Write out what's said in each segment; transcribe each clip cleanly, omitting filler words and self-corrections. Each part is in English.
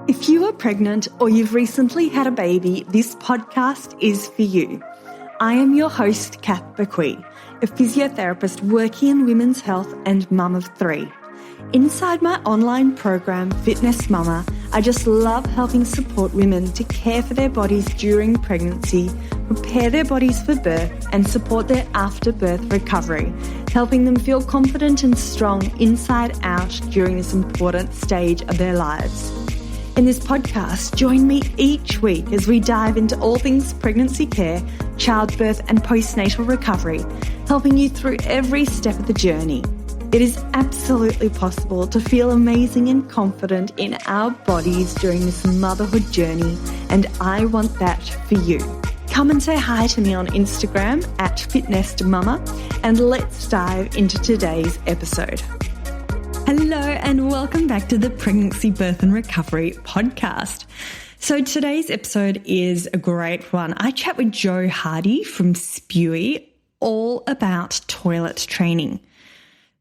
If you are pregnant or you've recently had a baby, this podcast is for you. I am your host, Kath Bequee, a physiotherapist working in women's health and mum of three. Inside my online program, Fitness Mama, I just love helping support women to care for their bodies during pregnancy, prepare their bodies for birth, and support their after-birth recovery, helping them feel confident and strong inside out during this important stage of their lives. In this podcast, join me each week as we dive into all things pregnancy care, childbirth, and postnatal recovery, helping you through every step of the journey. It is absolutely possible to feel amazing and confident in our bodies during this motherhood journey, and I want that for you. Come and say hi to me on Instagram at FitnessMama, and let's dive into today's episode. Hello and welcome back to the Pregnancy, Birth and Recovery podcast. So today's episode is a great one. I chat with Jo Hardie from Spewy all about toilet training.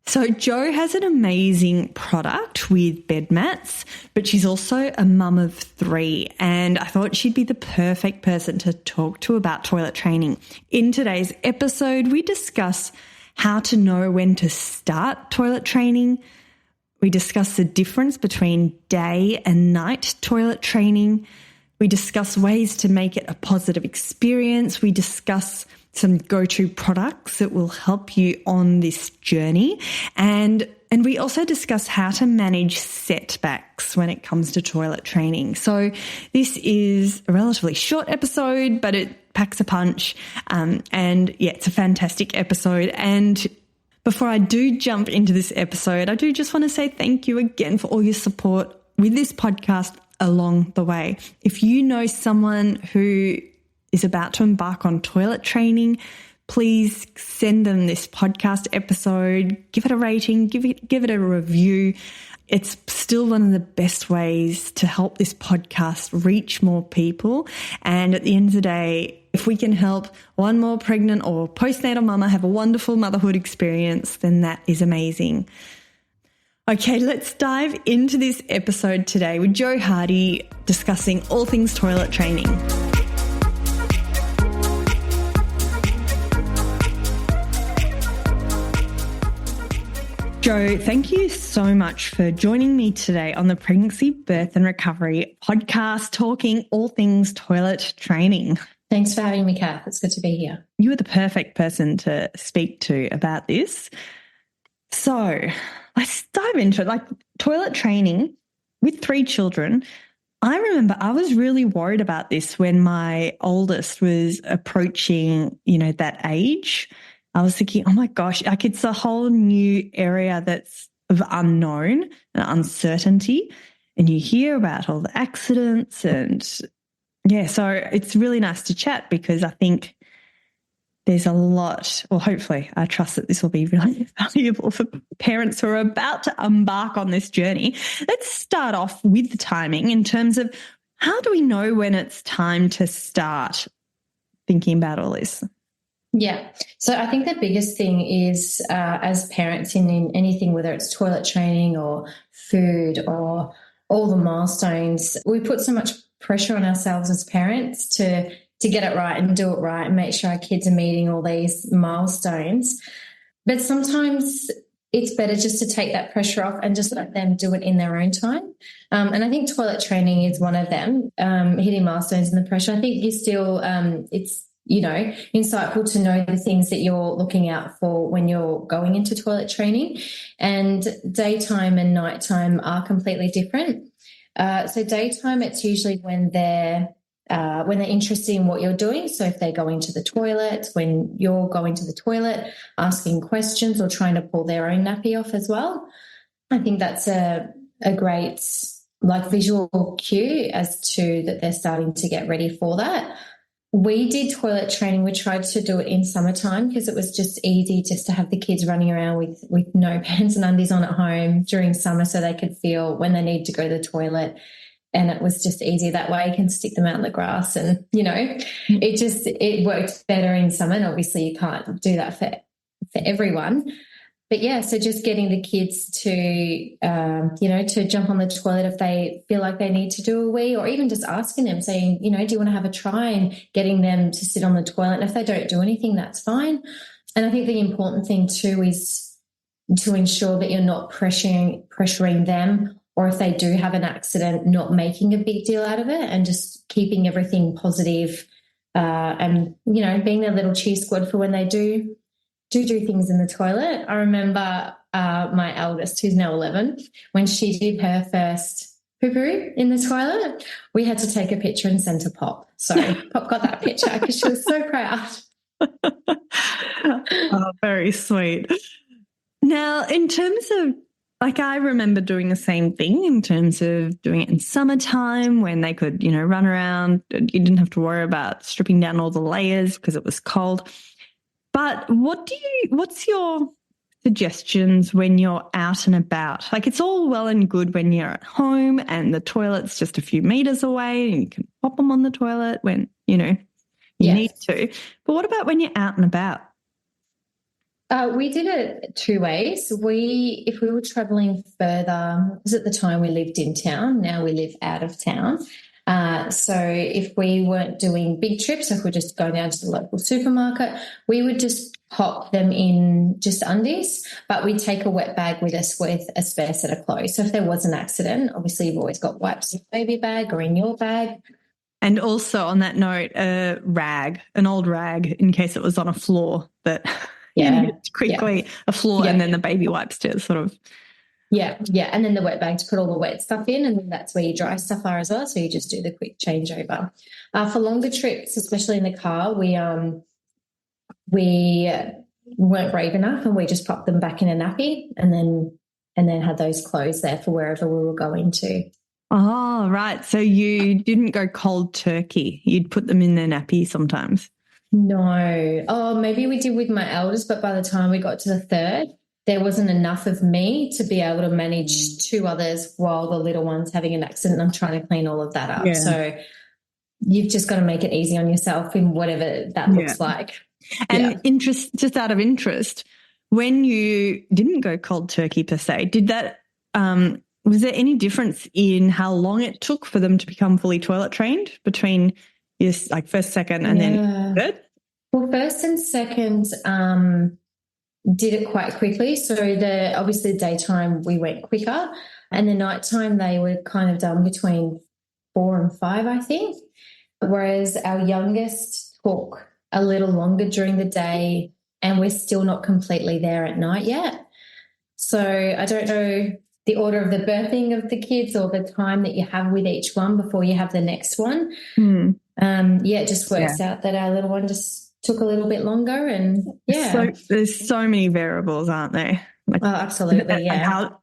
So Jo has an amazing product with bed mats, but she's also a mum of three, and I thought she'd be the perfect person to talk to about toilet training. In today's episode, we discuss how to know when to start toilet training. We discuss the difference between day and night toilet training. We discuss ways to make it a positive experience. We discuss some go-to products that will help you on this journey. And we also discuss how to manage setbacks when it comes to toilet training. So this is a relatively short episode, but it packs a punch. And yeah, it's a fantastic episode. And before I do jump into this episode, I do just want to say thank you again for all your support with this podcast along the way. If you know someone who is about to embark on toilet training, please send them this podcast episode, give it a rating, give it a review. It's still one of the best ways to help this podcast reach more people. And at the end of the day, if we can help one more pregnant or postnatal mama have a wonderful motherhood experience, then that is amazing. Okay, let's dive into this episode today with Jo Hardie discussing all things toilet training. Jo, thank you so much for joining me today on the Pregnancy, Birth and Recovery podcast, talking all things toilet training. Thanks for having me, Kath. It's good to be here. You are the perfect person to speak to about this. So let's dive into it. Like toilet training with three children. I remember I was really worried about this when my oldest was approaching, that age. I was thinking, oh my gosh, like it's a whole new area that's of unknown and uncertainty. And you hear about all the accidents so it's really nice to chat because I think there's a lot, or hopefully I trust that this will be really valuable for parents who are about to embark on this journey. Let's start off with the timing in terms of how do we know when it's time to start thinking about all this? Yeah. So I think the biggest thing is as parents in anything, whether it's toilet training or food or all the milestones, we put so much pressure on ourselves as parents to get it right and do it right and make sure our kids are meeting all these milestones. But sometimes it's better just to take that pressure off and just let them do it in their own time. And I think toilet training is one of them, hitting milestones and the pressure. I think you still, it's, insightful to know the things that you're looking out for when you're going into toilet training. And daytime and nighttime are completely different. So daytime, it's usually when they're interested in what you're doing. So if they're going to the toilet, when you're going to the toilet, asking questions or trying to pull their own nappy off as well. I think that's a great visual cue as to that they're starting to get ready for that. We did toilet training. We tried to do it in summertime because it was just easy just to have the kids running around with no pants and undies on at home during summer so they could feel when they need to go to the toilet. And it was just easy that way. You can stick them out in the grass and, it worked better in summer. And obviously you can't do that for everyone. But yeah, so just getting the kids to, to jump on the toilet if they feel like they need to do a wee, or even just asking them, saying, do you want to have a try, and getting them to sit on the toilet. And if they don't do anything, that's fine. And I think the important thing too is to ensure that you're not pressuring them, or if they do have an accident, not making a big deal out of it, and just keeping everything positive, and, being their little cheer squad for when they do things in the toilet. I remember my eldest, who's now 11, when she did her first poo-poo in the toilet, we had to take a picture and send to Pop. So Pop got that picture because she was so proud. Oh, very sweet. Now, in terms of, I remember doing the same thing in terms of doing it in summertime when they could, run around. You didn't have to worry about stripping down all the layers because it was cold. But what's your suggestions when you're out and about? It's all well and good when you're at home and the toilet's just a few meters away and you can pop them on the toilet when, you need to. But what about when you're out and about? We did it two ways. If we were traveling further, because at the time we lived in town, now we live out of town. So if we weren't doing big trips, if we're just going down to the local supermarket, we would just pop them in just undies, but we'd take a wet bag with us with a spare set of clothes. So if there was an accident, obviously you've always got wipes in your baby bag or in your bag. And also on that note, an old rag in case it was on a floor that quickly a floor and then the baby wipes to sort of. Yeah. And then the wet bag to put all the wet stuff in, and then that's where your dry stuff are as well. So you just do the quick changeover. For longer trips, especially in the car, we weren't brave enough, and we just popped them back in a nappy and then had those clothes there for wherever we were going to. Oh, right. So you didn't go cold turkey. You'd put them in their nappy sometimes. No. Oh, maybe we did with my eldest, but by the time we got to the third, there wasn't enough of me to be able to manage two others while the little one's having an accident. I'm trying to clean all of that up. Yeah. So you've just got to make it easy on yourself in whatever that looks like. And just out of interest, when you didn't go cold turkey per se, did that was there any difference in how long it took for them to become fully toilet trained between first, second, and then third? Well, first and second did it quite quickly. So obviously the daytime we went quicker, and the nighttime they were kind of done between 4 and 5, I think. Whereas our youngest took a little longer during the day, and we're still not completely there at night yet. So I don't know the order of the birthing of the kids or the time that you have with each one before you have the next one. It just works out that our little one just took a little bit longer, and So there's so many variables, aren't there? Absolutely,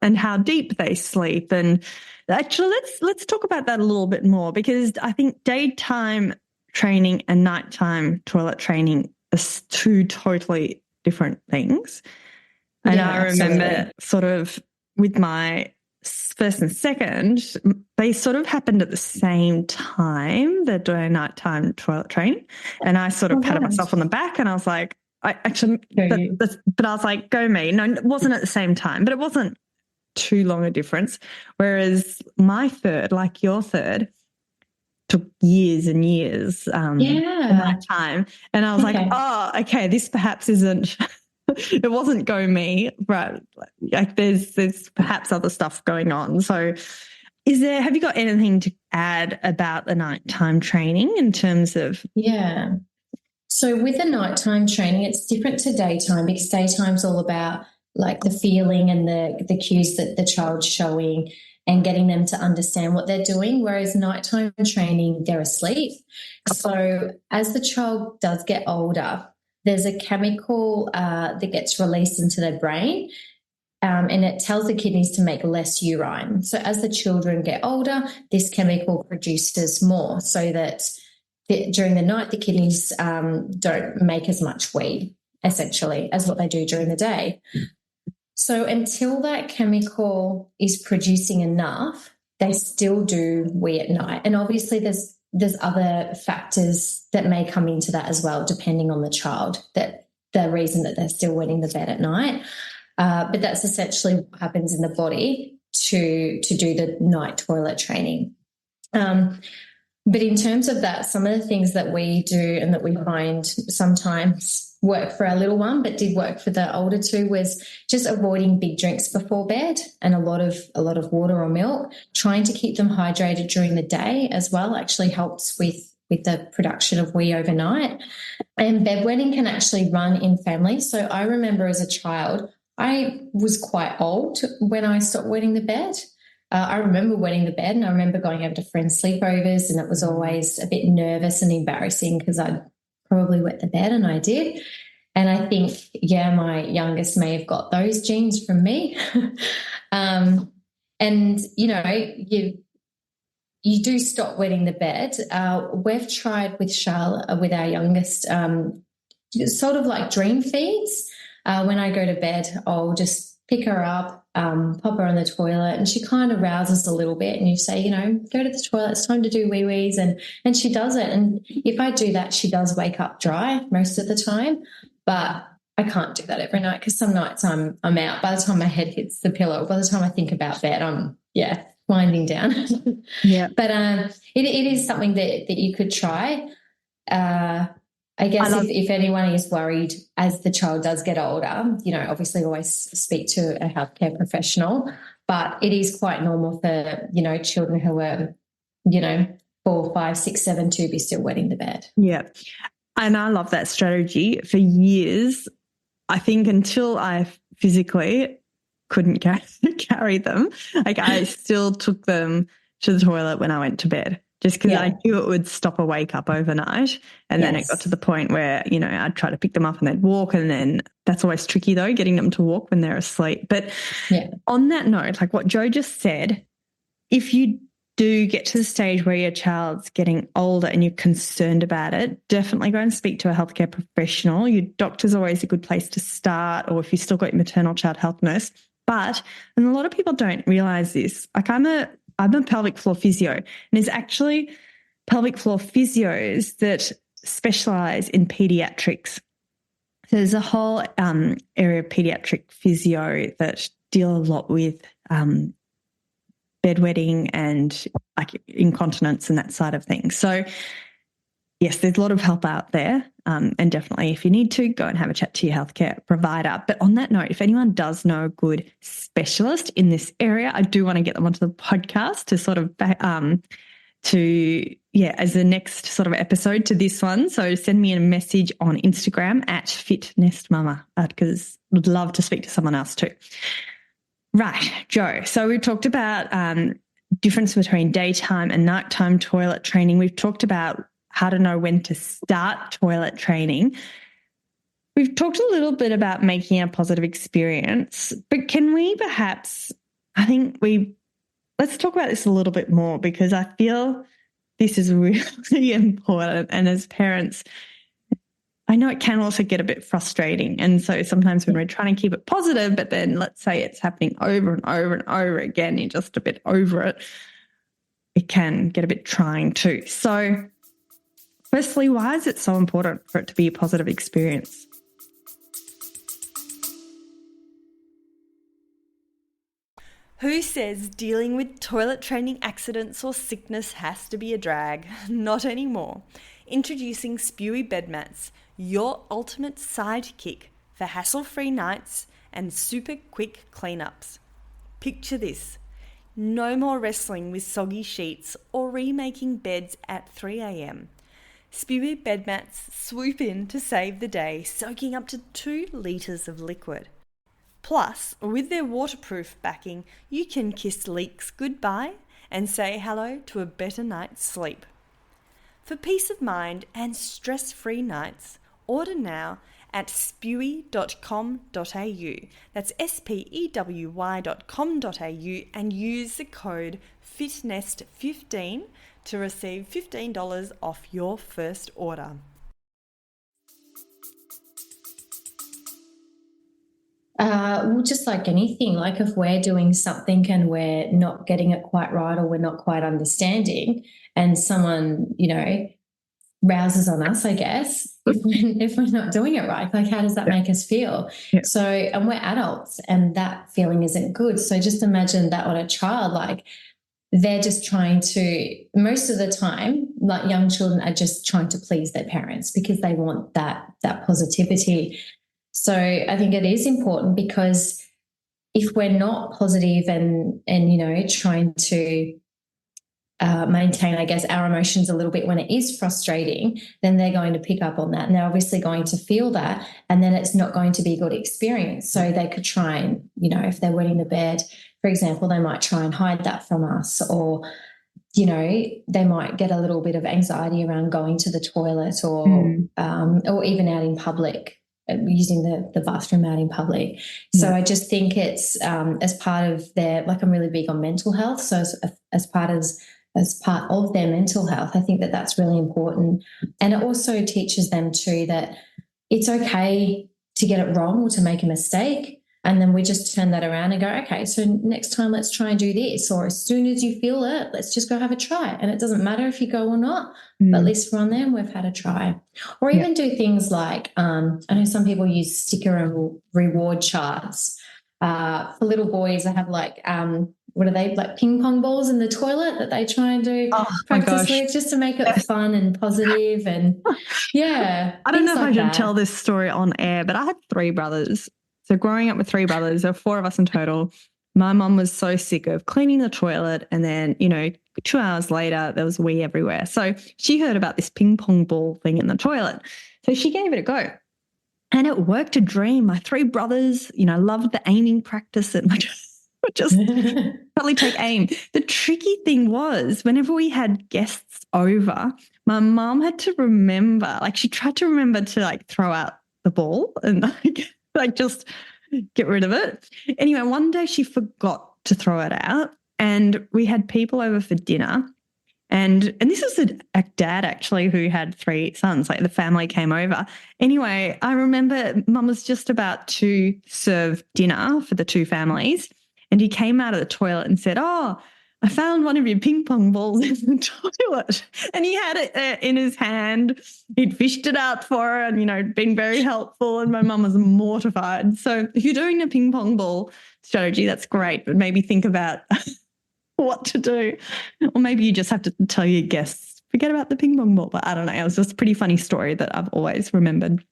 and how deep they sleep. And actually, let's talk about that a little bit more, because I think daytime training and nighttime toilet training are two totally different things. And I remember sort of with my first and second, they sort of happened at the same time. They're doing nighttime toilet training, and I sort of patted myself on the back, and I was like, but I was like, go me. No, it wasn't at the same time, but it wasn't too long a difference. Whereas my third, like your third, took years and years in my time, and I was like, oh, okay, this perhaps isn't. It wasn't go me, but there's perhaps other stuff going on. So have you got anything to add about the nighttime training in terms of? Yeah. So with the nighttime training, it's different to daytime, because daytime's all about the feeling and the cues that the child's showing and getting them to understand what they're doing, whereas nighttime training, they're asleep. So as the child does get older, there's a chemical that gets released into their brain, and it tells the kidneys to make less urine. So as the children get older, this chemical produces more, so that during the night the kidneys don't make as much wee, essentially, as what they do during the day. So until that chemical is producing enough, they still do wee at night. And obviously there's other factors that may come into that as well, depending on the child, that the reason that they're still wetting the bed at night. But that's essentially what happens in the body to do the night toilet training. But in terms of that, some of the things that we do and that we find sometimes work for our little one, but did work for the older two, was just avoiding big drinks before bed and a lot of water or milk. Trying to keep them hydrated during the day as well actually helps with the production of wee overnight. And bedwetting can actually run in families. So I remember as a child, I was quite old when I stopped wetting the bed. I remember wetting the bed, and I remember going over to friends' sleepovers, and it was always a bit nervous and embarrassing because I'd probably wet the bed, and I did. And I think, my youngest may have got those genes from me. And, you do stop wetting the bed. We've tried with Charlotte, with our youngest, sort of like dream feeds. When I go to bed, I'll just pick her up, pop her on the toilet, and she kind of rouses a little bit, and you say, go to the toilet, it's time to do wee-wees, and she does it. And if I do that, she does wake up dry most of the time, but I can't do that every night because some nights I'm out. By the time my head hits the pillow, by the time I think about bed, I'm winding down. Yeah. But it is something that you could try. I guess if anyone is worried as the child does get older, obviously always speak to a healthcare professional, but it is quite normal for, children who are, 4, 5, 6, 7 to be still wetting the bed. Yeah. And I love that strategy. For years, I think until I physically couldn't carry them, like I still took them to the toilet when I went to bed, just because I knew it would stop a wake up overnight. And then it got to the point where, I'd try to pick them up and they'd walk, and then that's always tricky though, getting them to walk when they're asleep. But on that note, like what Jo just said, if you do get to the stage where your child's getting older and you're concerned about it, definitely go and speak to a healthcare professional. Your doctor's always a good place to start, or if you've still got your maternal child health nurse. But, and a lot of people don't realise this, like I'm a pelvic floor physio, and there's actually pelvic floor physios that specialise in paediatrics. So there's a whole area of paediatric physio that deal a lot with bedwetting and like incontinence and that side of things. So yes, there's a lot of help out there, and definitely if you need to, go and have a chat to your healthcare provider. But on that note, if anyone does know a good specialist in this area, I do want to get them onto the podcast to sort of as the next sort of episode to this one. So send me a message on Instagram at FitNestMama, because I'd love to speak to someone else too. Right, Jo. So we've talked about difference between daytime and nighttime toilet training. We've talked about how to know when to start toilet training. We've talked a little bit about making a positive experience, but can we perhaps, let's talk about this a little bit more, because I feel this is really important. And as parents, I know it can also get a bit frustrating. And so sometimes when we're trying to keep it positive, but then let's say it's happening over and over and over again, you're just a bit over it, it can get a bit trying too. So firstly, why is it so important for it to be a positive experience? Who says dealing with toilet training accidents or sickness has to be a drag? Not anymore. Introducing Spewy bed mats, your ultimate sidekick for hassle-free nights and super quick cleanups. Picture this. No more wrestling with soggy sheets or remaking beds at 3 a.m. Spewy bed mats swoop in to save the day, soaking up to 2 litres of liquid. Plus, with their waterproof backing, you can kiss leaks goodbye and say hello to a better night's sleep. For peace of mind and stress-free nights, order now at spewy.com.au. That's spewy.com.au, and use the code FITNEST15 to receive $15 off your first order. Well, just like anything, like if we're doing something and we're not getting it quite right or we're not quite understanding, and someone, rouses on us, I guess, if we're not doing it right. Like, how does that make us feel? Yeah. So, and we're adults, and that feeling isn't good. So just imagine that on a child, like they're just trying to, most of the time, like young children are just trying to please their parents because they want that positivity. So I think it is important, because if we're not positive and you know, trying to maintain, I guess, our emotions a little bit when it is frustrating, then they're going to pick up on that. And they're obviously going to feel that, and then it's not going to be a good experience. So they could try and, you know, if they're wetting the bed, for example, they might try and hide that from us, or, you know, they might get a little bit of anxiety around going to the toilet, or even out in public, using the bathroom out in public. So I just think it's as part of their, like, I'm really big on mental health. So as part of their mental health, I think that that's really important. And it also teaches them too that it's okay to get it wrong or to make a mistake. And then we just turn that around and go, okay, so next time let's try and do this. Or as soon as you feel it, let's just go have a try. And it doesn't matter if you go or not, but at least we're on there and we've had a try. Or even do things like, I know some people use sticker and reward charts. For little boys, they have like, what are they, like ping pong balls in the toilet that they try and do practice with, just to make it fun and positive. And I don't know if I should tell this story on air, but I had 3 brothers. So growing up with 3 brothers, there were 4 of us in total. My mum was so sick of cleaning the toilet, and then, you know, 2 hours later there was wee everywhere. So she heard about this ping pong ball thing in the toilet. So she gave it a go. And it worked a dream. My 3 brothers, you know, loved the aiming practice and would just probably take aim. The tricky thing was, whenever we had guests over, my mum had to remember, like she tried to remember to like throw out the ball and like just get rid of it. Anyway, one day she forgot to throw it out, and we had people over for dinner. And this was a dad actually who had 3 sons, like the family came over. Anyway, I remember Mum was just about to serve dinner for the 2 families, and he came out of the toilet and said, "Oh, I found one of your ping pong balls in the toilet." And he had it in his hand. He'd fished it out for her and, you know, been very helpful. And my mum was mortified. So if you're doing a ping pong ball strategy, that's great, but maybe think about what to do. Or maybe you just have to tell your guests, forget about the ping pong ball. But I don't know. It was just a pretty funny story that I've always remembered.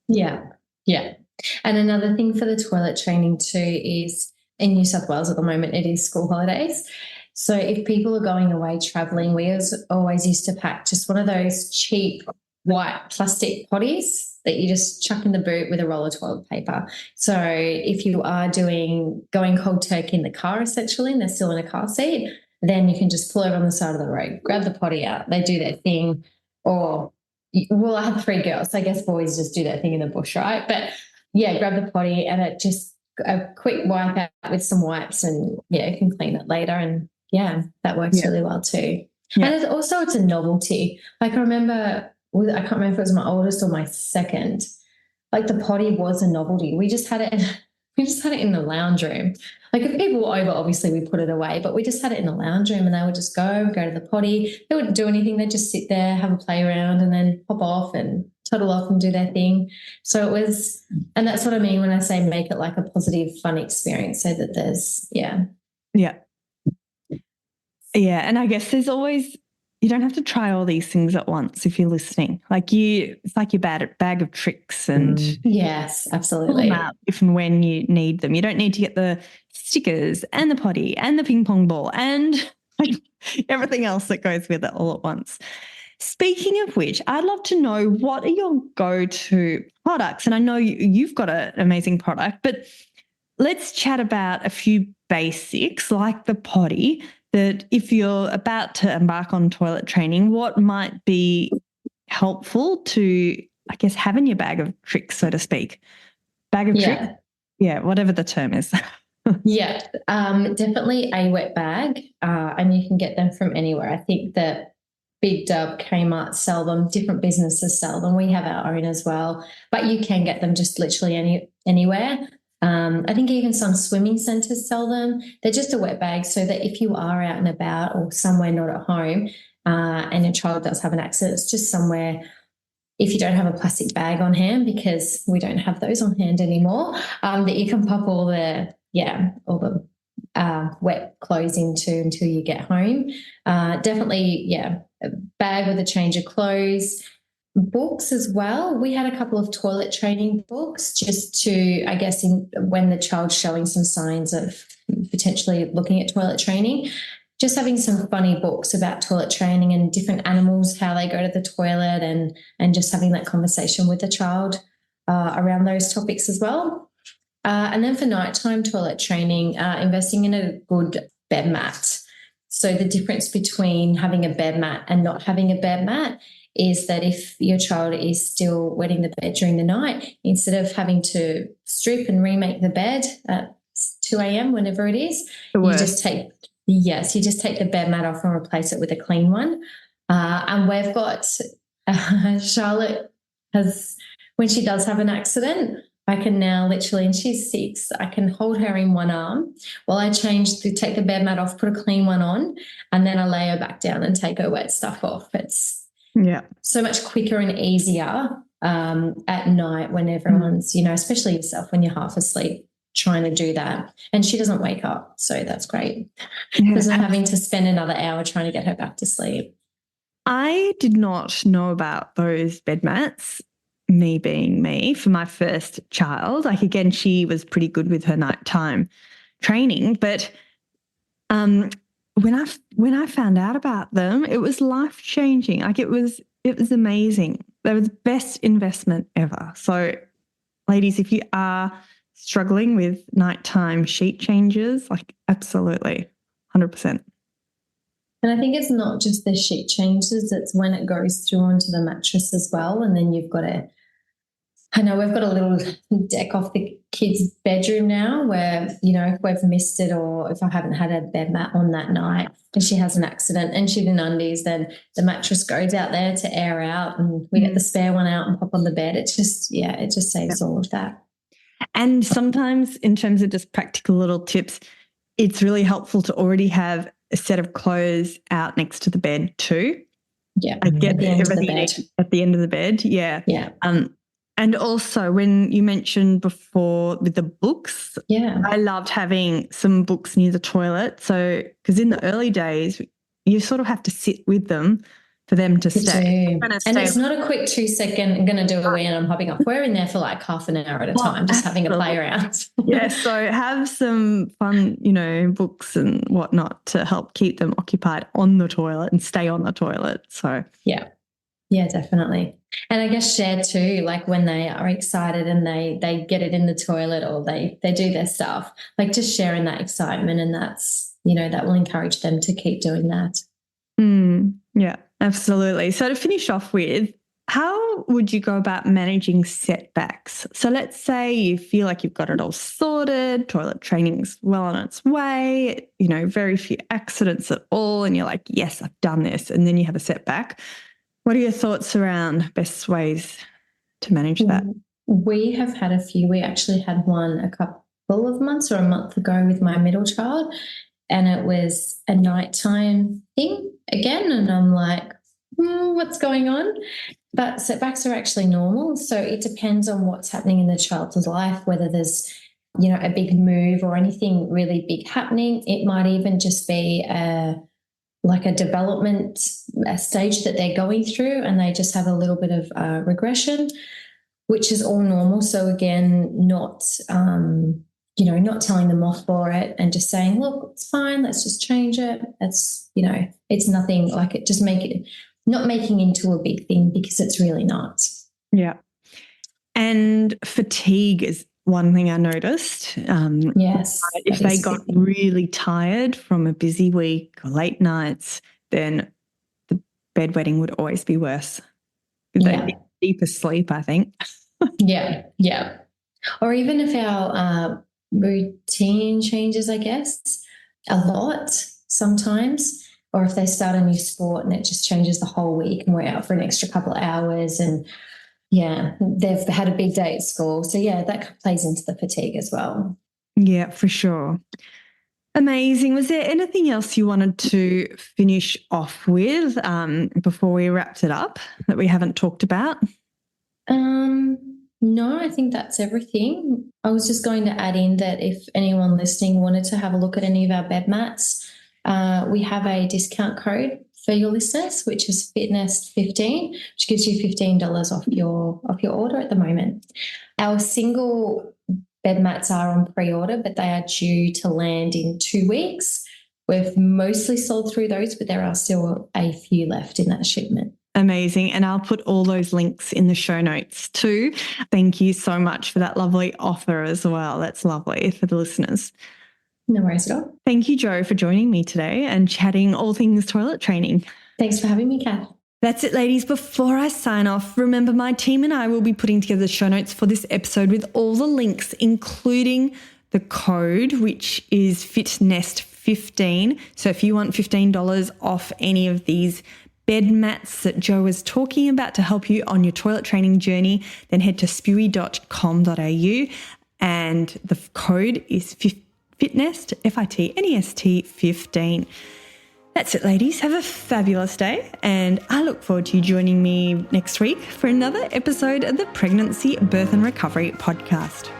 Yeah. And another thing for the toilet training too is, in New South Wales at the moment, it is school holidays. So if people are going away travelling, we always used to pack just one of those cheap white plastic potties that you just chuck in the boot with a roll of toilet paper. So if you are going cold turkey in the car, essentially, and they're still in a car seat, then you can just pull over on the side of the road, grab the potty out, they do their thing. Or, well, I have 3 girls, so I guess boys just do their thing in the bush, right? But yeah, grab the potty and it just a quick wipe out with some wipes, and you can clean it later. And that works really well too. And it's a novelty. Like I remember, I can't remember if it was my oldest or my second, like the potty was a novelty. We just had it in the lounge room. Like if people were over, obviously we put it away, but we just had it in the lounge room, and they would just go to the potty. They wouldn't do anything. They'd just sit there, have a play around, and then pop off and toddle off and do their thing. So it was, and that's what I mean when I say make it like a positive, fun experience, so that there's, and I guess there's always, you don't have to try all these things at once if you're listening. Like it's like your bag of tricks, and yes, absolutely, pull them out if and when you need them. You don't need to get the stickers and the potty and the ping pong ball and like everything else that goes with it all at once. Speaking of which, I'd love to know, what are your go-to products? And I know you've got an amazing product, but let's chat about a few basics like the potty, that if you're about to embark on toilet training, what might be helpful to, I guess, have in your bag of tricks, so to speak. Bag of tricks? Yeah, whatever the term is. Definitely a wet bag, and you can get them from anywhere. I think that Big Dub, Kmart sell them, different businesses sell them. We have our own as well, but you can get them just literally anywhere. I think even some swimming centres sell them. They're just a wet bag, so that if you are out and about or somewhere not at home, and your child does have an accident, it's just somewhere, if you don't have a plastic bag on hand, because we don't have those on hand anymore, that you can pop all the wet clothes into until you get home. Definitely, a bag with a change of clothes. Books as well. We had a couple of toilet training books just to, I guess, when the child's showing some signs of potentially looking at toilet training, just having some funny books about toilet training and different animals, how they go to the toilet, and just having that conversation with the child around those topics as well. And then for nighttime toilet training, investing in a good bed mat. So the difference between having a bed mat and not having a bed mat is that if your child is still wetting the bed during the night, instead of having to strip and remake the bed at 2 a.m., whenever it is, you just take the bed mat off and replace it with a clean one. And we've got Charlotte when she does have an accident, I can now literally, and she's 6, I can hold her in one arm while I take the bed mat off, put a clean one on, and then I lay her back down and take her wet stuff off. It's so much quicker and easier at night when everyone's, especially yourself when you're half asleep, trying to do that. And she doesn't wake up, so that's great. Because I'm having to spend another hour trying to get her back to sleep. I did not know about those bed mats, me being me, for my first child. Like, again, she was pretty good with her nighttime training, but when I found out about them, it was life-changing. Like, it was amazing. They were the best investment ever. So, ladies, if you are struggling with nighttime sheet changes, like, absolutely, 100%. And I think it's not just the sheet changes, it's when it goes through onto the mattress as well. And then you've got I know we've got a little deck off the kids' bedroom now where, if we've missed it or if I haven't had a bed mat on that night and she has an accident and she's in undies, then the mattress goes out there to air out and we get the spare one out and pop on the bed. It just saves all of that. And sometimes, in terms of just practical little tips, it's really helpful to already have a set of clothes out next to the bed too. Yeah, I get at the end of the bed. At the end of the bed, yeah. And also, when you mentioned before with the books, I loved having some books near the toilet. So, because in the early days, you sort of have to sit with them for them to stay. And it's not a quick 2-second, I'm going to do a wee and I'm hopping up. We're in there for like half an hour at a time, just having a play around. So have some fun, books and whatnot to help keep them occupied on the toilet and stay on the toilet. So yeah, definitely. And I guess share too, like when they are excited and they get it in the toilet or they do their stuff, like just sharing that excitement, and that's, that will encourage them to keep doing that. Yeah, absolutely. So to finish off with, how would you go about managing setbacks? So let's say you feel like you've got it all sorted, toilet training's well on its way, very few accidents at all, and you're like, yes, I've done this, and then you have a setback. What are your thoughts around best ways to manage that? We have had a few. We actually had one a couple of months or a month ago with my middle child, and it was a nighttime thing again, and I'm like, what's going on? But setbacks are actually normal. So it depends on what's happening in the child's life, whether there's, a big move or anything really big happening. It might even just be like a development stage that they're going through, and they just have a little bit of regression, which is all normal. So again, not telling them off for it and just saying, look, it's fine, let's just change it. It's, it's nothing, like it, just not making into a big thing, because it's really not. Yeah. And fatigue is one thing I noticed. Yes. If they got really tired from a busy week or late nights, then the bedwetting would always be worse. They'd be deeper sleep, I think. Yeah. Or even if our routine changes, I guess, a lot sometimes, or if they start a new sport and it just changes the whole week and we're out for an extra couple of hours and, they've had a big day at school. So, that plays into the fatigue as well. Yeah, for sure. Amazing. Was there anything else you wanted to finish off with before we wrapped it up that we haven't talked about? No, I think that's everything. I was just going to add in that if anyone listening wanted to have a look at any of our bed mats, we have a discount code for your listeners, which is Fitness15, which gives you $15 off your order at the moment. Our single bed mats are on pre-order, but they are due to land in 2 weeks. We've mostly sold through those, but there are still a few left in that shipment. Amazing. And I'll put all those links in the show notes too. Thank you so much for that lovely offer as well. That's lovely for the listeners. No worries at all. Thank you, Jo, for joining me today and chatting all things toilet training. Thanks for having me, Kath. That's it, ladies. Before I sign off, remember my team and I will be putting together the show notes for this episode with all the links, including the code, which is FitNest15. So if you want $15 off any of these bed mats that Jo was talking about to help you on your toilet training journey, then head to spewy.com.au and the code is FitNest, FITNEST 15. That's it, ladies. Have a fabulous day, and I look forward to you joining me next week for another episode of the Pregnancy, Birth and Recovery podcast.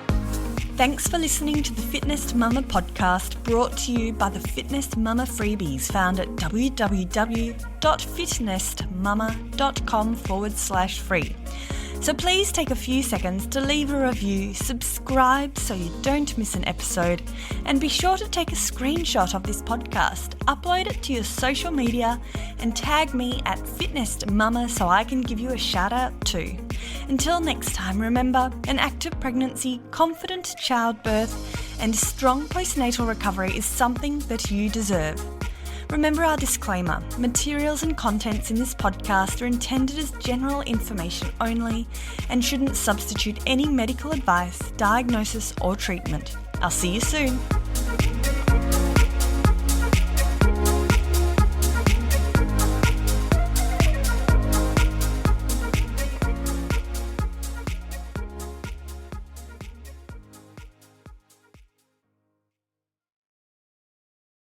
Thanks for listening to the Fitness Mama podcast, brought to you by the Fitness Mama freebies found at www.fitnessmama.com/free. So please take a few seconds to leave a review, subscribe so you don't miss an episode, and be sure to take a screenshot of this podcast, upload it to your social media, and tag me at FitnessMama so I can give you a shout out too. Until next time, remember, an active pregnancy, confident childbirth, and strong postnatal recovery is something that you deserve. Remember our disclaimer, materials and contents in this podcast are intended as general information only and shouldn't substitute any medical advice, diagnosis or treatment. I'll see you soon.